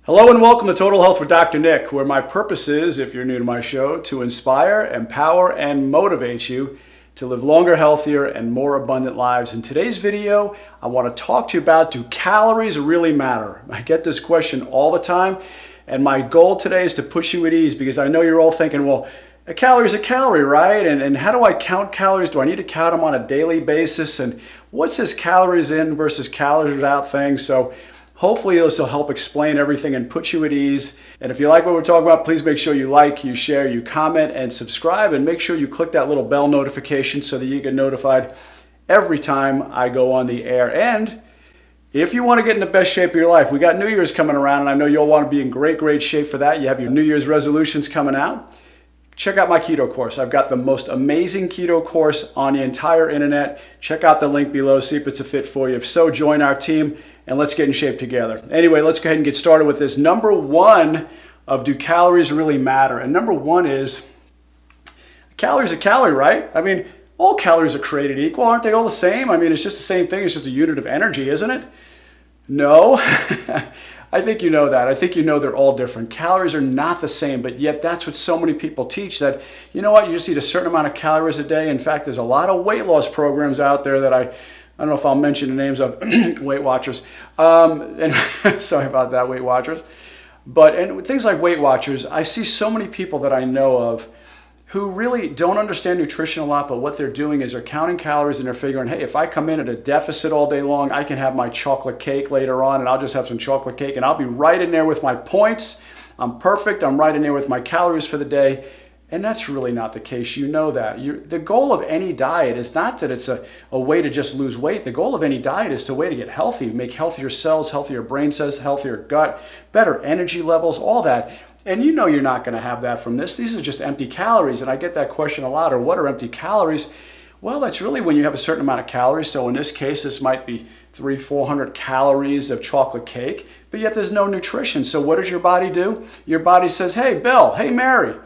Hello and welcome to Total Health with Dr. Nick, where my purpose is, if you're new to my show, to inspire, empower, and motivate you to live longer, healthier, and more abundant lives. In today's video, I want to talk to you about, do calories really matter? I get this question all the time, and my goal today is to push you at ease because I know you're all thinking, well, a calorie is a calorie, right? And how do I count calories? Do I need to count them on a daily basis? And what's this calories in versus calories out thing? So hopefully this will help explain everything and put you at ease. And if you like what we're talking about, please make sure you like, you share, you comment, and subscribe. And make sure you click that little bell notification so that you get notified every time I go on the air. And if you want to get in the best shape of your life, we got New Year's coming around, and I know you'll want to be in great shape for that. You have your New Year's resolutions coming out. Check out my keto course. I've got the most amazing keto course on the entire internet. Check out the link below, see if it's a fit for you. If so, join our team and let's get in shape together. Anyway, let's go ahead and get started with this. Number one of do calories really matter? And number one is, a calorie is a calorie, right? I mean, all calories are created equal. Aren't they all the same? I mean, it's just the same thing. It's just a unit of energy, isn't it? No. I think you know that. I think you know they're all different. Calories are not the same, but yet that's what so many people teach, that, you know what, you just eat a certain amount of calories a day. In fact, there's a lot of weight loss programs out there that I don't know if I'll mention the names of Weight Watchers. And sorry about that, Weight Watchers. And with things like Weight Watchers, I see so many people that I know of who really don't understand nutrition a lot, but what they're doing is they're counting calories and they're figuring, hey, if I come in at a deficit all day long, I can have my chocolate cake later on and I'll just have some chocolate cake and I'll be right in there with my points. I'm perfect. I'm right in there with my calories for the day. And that's really not the case. You know that. The goal of any diet is not that it's a way to just lose weight. The goal of any diet is a way to get healthy, make healthier cells, healthier brain cells, healthier gut, better energy levels, all that. And you know you're not going to have that from this. These are just empty calories. And I get that question a lot, or what are empty calories? Well, that's really when you have a certain amount of calories. So in this case, this might be 300-400 calories of chocolate cake, but yet there's no nutrition. So what does your body do? Your body says, hey, Bill, hey, Mary,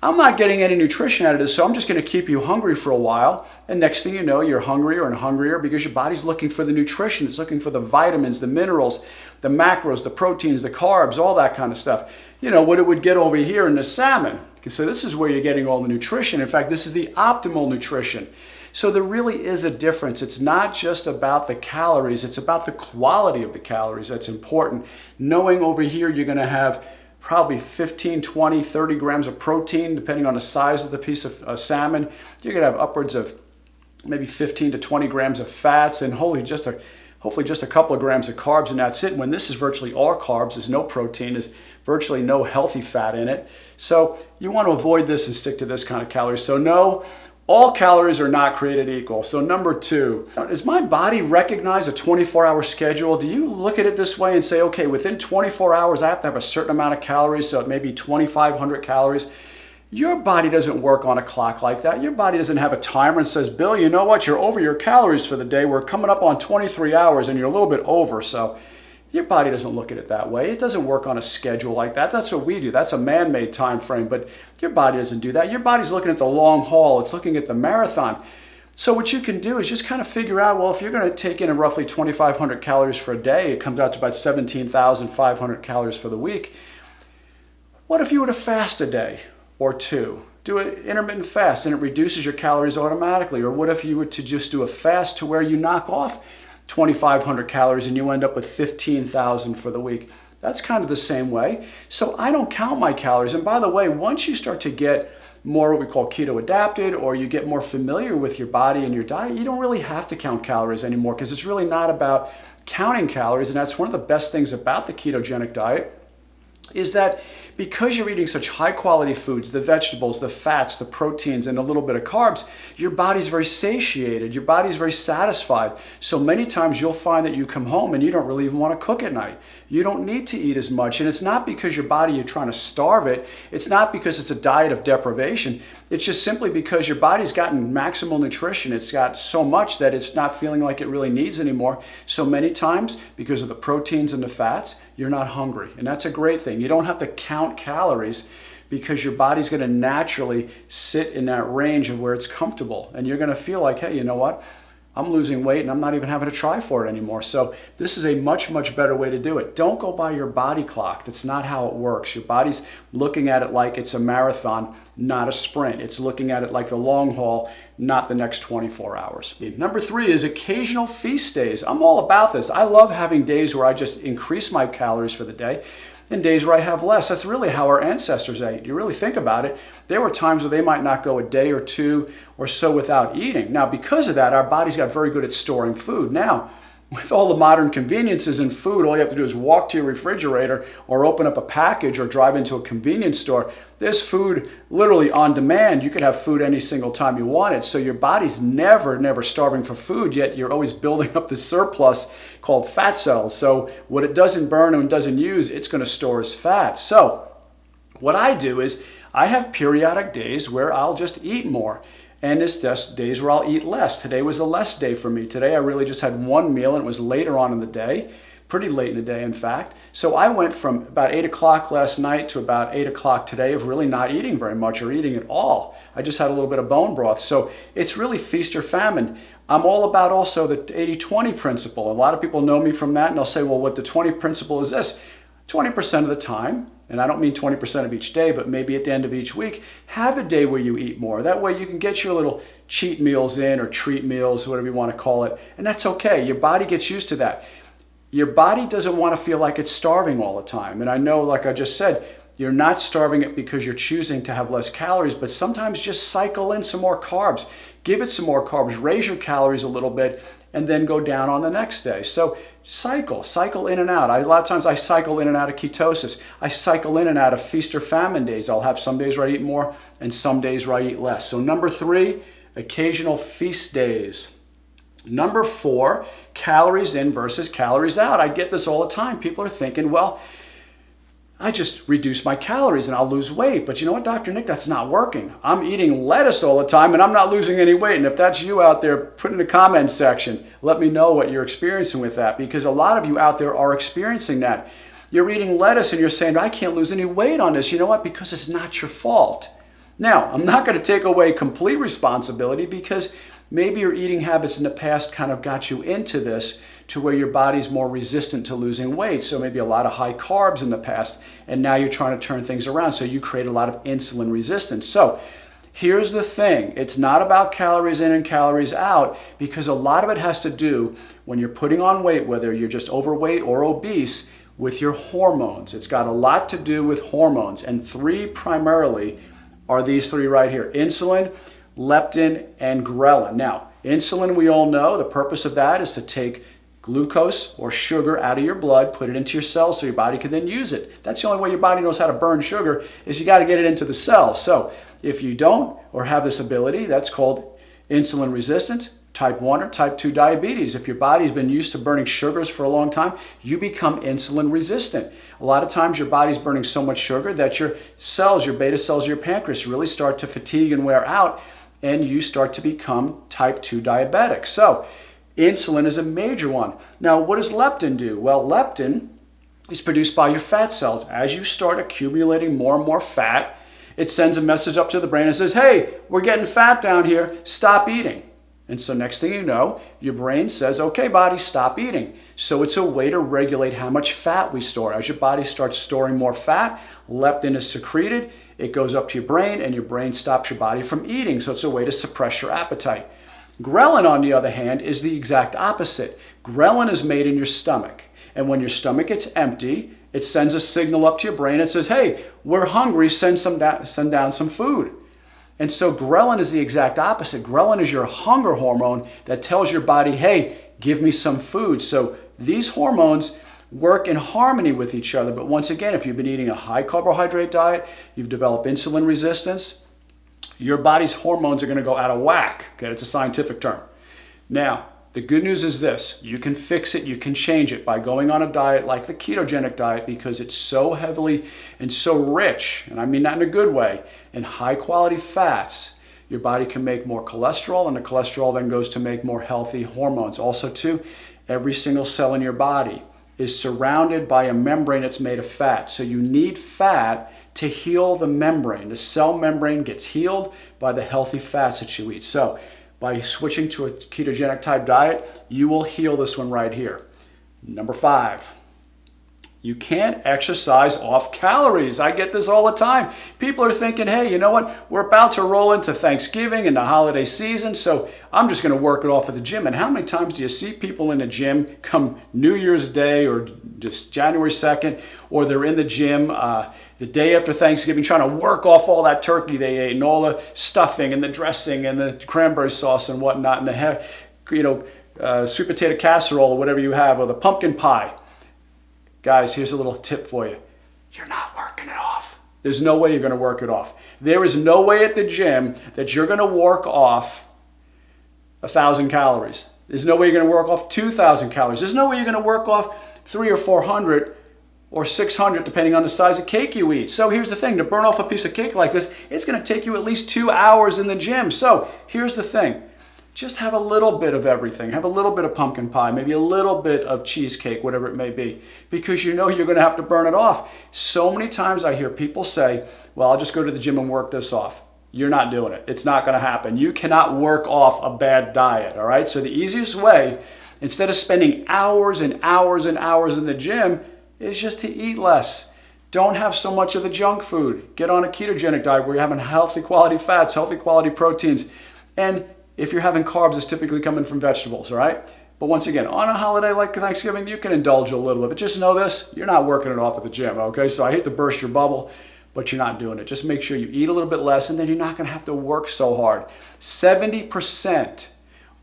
I'm not getting any nutrition out of this, so I'm just going to keep you hungry for a while. And next thing you know, you're hungrier and hungrier because your body's looking for the nutrition. It's looking for the vitamins, the minerals, the macros, the proteins, the carbs, all that kind of stuff. You know, what it would get over here in the salmon. So this is where you're getting all the nutrition. In fact, this is the optimal nutrition. So there really is a difference. It's not just about the calories. It's about the quality of the calories that's important. Knowing over here you're going to have probably 15, 20, 30 grams of protein, depending on the size of the piece of salmon. You're going to have upwards of maybe 15 to 20 grams of fats, and hopefully just a couple of grams of carbs, and that's it. When this is virtually all carbs, there's no protein, there's virtually no healthy fat in it. So you want to avoid this and stick to this kind of calories. So no, all calories are not created equal. So number two, does my body recognize a 24-hour schedule? Do you look at it this way and say, okay, within 24 hours, I have to have a certain amount of calories, so it may be 2,500 calories. Your body doesn't work on a clock like that. Your body doesn't have a timer and says, Bill, you know what? You're over your calories for the day. We're coming up on 23 hours and you're a little bit over. So your body doesn't look at it that way. It doesn't work on a schedule like that. That's what we do. That's a man-made time frame, but your body doesn't do that. Your body's looking at the long haul. It's looking at the marathon. So what you can do is just kind of figure out, well, if you're going to take in roughly 2,500 calories for a day, it comes out to about 17,500 calories for the week. What if you were to fast a day or two? Do an intermittent fast and it reduces your calories automatically. Or what if you were to just do a fast to where you knock off 2,500 calories and you end up with 15,000 for the week? That's kind of the same way. So I don't count my calories. And by the way, once you start to get more what we call keto adapted, or you get more familiar with your body and your diet, you don't really have to count calories anymore, because it's really not about counting calories. And that's one of the best things about the ketogenic diet, is that because you're eating such high quality foods, the vegetables, the fats, the proteins, and a little bit of carbs, your body's very satiated, your body's very satisfied. So many times you'll find that you come home and you don't really even want to cook at night. You don't need to eat as much. And it's not because your body, you're trying to starve it. It's not because it's a diet of deprivation. It's just simply because your body's gotten maximal nutrition. It's got so much that it's not feeling like it really needs anymore. So many times, because of the proteins and the fats, you're not hungry. And that's a great thing. You don't have to count calories, because your body's going to naturally sit in that range of where it's comfortable. And you're going to feel like, hey, you know what? I'm losing weight and I'm not even having to try for it anymore. So this is a much, much better way to do it. Don't go by your body clock. That's not how it works. Your body's looking at it like it's a marathon, not a sprint. It's looking at it like the long haul, not the next 24 hours. Number 3 is occasional feast days. I'm all about this. I love having days where I just increase my calories for the day and days where I have less. That's really how our ancestors ate. You really think about it. There were times where they might not go a day or two or so without eating. Now, because of that, our bodies got very good at storing food. Now, with all the modern conveniences in food, all you have to do is walk to your refrigerator or open up a package or drive into a convenience store. There's food literally on demand. You can have food any single time you want it. So your body's never starving for food, yet you're always building up this surplus called fat cells. So what it doesn't burn and doesn't use, it's going to store as fat. So what I do is I have periodic days where I'll just eat more. And it's just days where I'll eat less. Today was a less day for me. Today I really just had one meal and it was later on in the day, pretty late in the day in fact. So I went from about 8 o'clock last night to about 8 o'clock today of really not eating very much or eating at all. I just had a little bit of bone broth. So it's really feast or famine. I'm all about also the 80-20 principle. A lot of people know me from that and they'll say, well, what the 20 principle is this? 20% of the time, and I don't mean 20% of each day, but maybe at the end of each week, have a day where you eat more. That way you can get your little cheat meals in or treat meals, whatever you want to call it, and that's okay. Your body gets used to that. Your body doesn't want to feel like it's starving all the time. And I know, like I just said, you're not starving it because you're choosing to have less calories, but sometimes just cycle in some more carbs. Give it some more carbs, raise your calories a little bit, and then go down on the next day. So cycle in and out. A lot of times I cycle in and out of ketosis. I cycle in and out of feast or famine days. I'll have some days where I eat more and some days where I eat less. So number 3, occasional feast days. Number 4, calories in versus calories out. I get this all the time. People are thinking, well, I just reduce my calories and I'll lose weight. But you know what, Dr. Nick, that's not working. I'm eating lettuce all the time and I'm not losing any weight. And if that's you out there, put in the comments section. Let me know what you're experiencing with that, because a lot of you out there are experiencing that. You're eating lettuce and you're saying, I can't lose any weight on this. You know what? Because it's not your fault. Now, I'm not going to take away complete responsibility, because maybe your eating habits in the past kind of got you into this to where your body's more resistant to losing weight. So maybe a lot of high carbs in the past, and now you're trying to turn things around. So you create a lot of insulin resistance. So here's the thing. It's not about calories in and calories out, because a lot of it has to do when you're putting on weight, whether you're just overweight or obese, with your hormones. It's got a lot to do with hormones. And 3 primarily are these 3 right here: insulin, leptin, and ghrelin. Now, insulin, we all know the purpose of that is to take glucose or sugar out of your blood, put it into your cells so your body can then use it. That's the only way your body knows how to burn sugar, is you got to get it into the cells. So if you don't or have this ability, that's called insulin resistance, type 1 or type 2 diabetes. If your body's been used to burning sugars for a long time, you become insulin resistant. A lot of times your body's burning so much sugar that your cells, your beta cells, your pancreas really start to fatigue and wear out, and you start to become type 2 diabetic. So insulin is a major one. Now, what does leptin do? Well, leptin is produced by your fat cells. As you start accumulating more and more fat, it sends a message up to the brain and says, hey, we're getting fat down here, stop eating. And so next thing you know, your brain says, okay, body, stop eating. So it's a way to regulate how much fat we store. As your body starts storing more fat, leptin is secreted, it goes up to your brain, and your brain stops your body from eating. So it's a way to suppress your appetite. Ghrelin, on the other hand, is the exact opposite. Ghrelin is made in your stomach. And when your stomach gets empty, it sends a signal up to your brain and says, hey, we're hungry, send down some food. And so ghrelin is the exact opposite. Ghrelin is your hunger hormone that tells your body, hey, give me some food. So these hormones work in harmony with each other. But once again, if you've been eating a high carbohydrate diet, you've developed insulin resistance, your body's hormones are going to go out of whack. Okay, it's a scientific term. Now, the good news is this: you can fix it, you can change it by going on a diet like the ketogenic diet, because it's so heavily and so rich, and I mean that in a good way, in high quality fats. Your body can make more cholesterol, and the cholesterol then goes to make more healthy hormones. Also too, every single cell in your body is surrounded by a membrane that's made of fat. So you need fat to heal the membrane. The cell membrane gets healed by the healthy fats that you eat. So by switching to a ketogenic type diet, you will heal this one right here. Number 5. You can't exercise off calories. I get this all the time. People are thinking, hey, you know what? We're about to roll into Thanksgiving and the holiday season, so I'm just going to work it off at the gym. And how many times do you see people in the gym come New Year's Day or just January 2nd, or they're in the gym the day after Thanksgiving trying to work off all that turkey they ate and all the stuffing and the dressing and the cranberry sauce and whatnot and the sweet potato casserole or whatever you have, or the pumpkin pie. Guys, here's a little tip for you. You're not working it off. There's no way you're going to work it off. There is no way at the gym that you're going to work off 1,000 calories. There's no way you're going to work off 2,000 calories. There's no way you're going to work off 300 or 400 or 600 depending on the size of cake you eat. So here's the thing. To burn off a piece of cake like this, it's going to take you at least 2 hours in the gym. So here's the thing. Just have a little bit of everything. Have a little bit of pumpkin pie, maybe a little bit of cheesecake, whatever it may be, because you know you're going to have to burn it off. So many times I hear people say, well, I'll just go to the gym and work this off. You're not doing it. It's not going to happen. You cannot work off a bad diet, all right? So the easiest way, instead of spending hours and hours and hours in the gym, is just to eat less. Don't have so much of the junk food. Get on a ketogenic diet where you're having healthy quality fats, healthy quality proteins, and if you're having carbs, it's typically coming from vegetables, all right? But once again, on a holiday like Thanksgiving, you can indulge a little bit. But just know this, you're not working it off at the gym, okay? So I hate to burst your bubble, but you're not doing it. Just make sure you eat a little bit less, and then you're not going to have to work so hard. 70%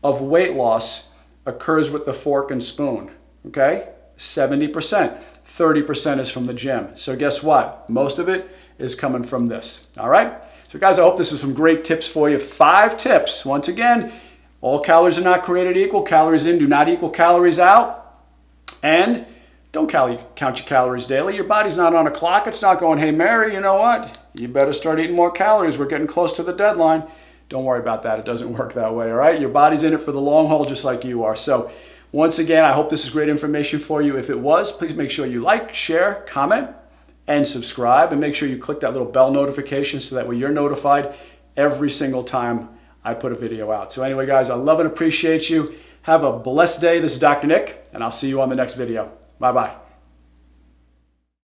of weight loss occurs with the fork and spoon, okay? 70%. 30% is from the gym. So guess what? Most of it is coming from this, all right? So guys, I hope this was some great tips for you. 5 tips. Once again, all calories are not created equal. Calories in do not equal calories out. And don't count your calories daily. Your body's not on a clock. It's not going, hey, Mary, you know what? You better start eating more calories. We're getting close to the deadline. Don't worry about that. It doesn't work that way, all right? Your body's in it for the long haul just like you are. So once again, I hope this is great information for you. If it was, please make sure you like, share, comment, and subscribe, and make sure you click that little bell notification so that way you're notified every single time I put a video out. So anyway, guys, I love and appreciate you. Have a blessed day. This is Dr. Nick, and I'll see you on the next video. Bye-bye.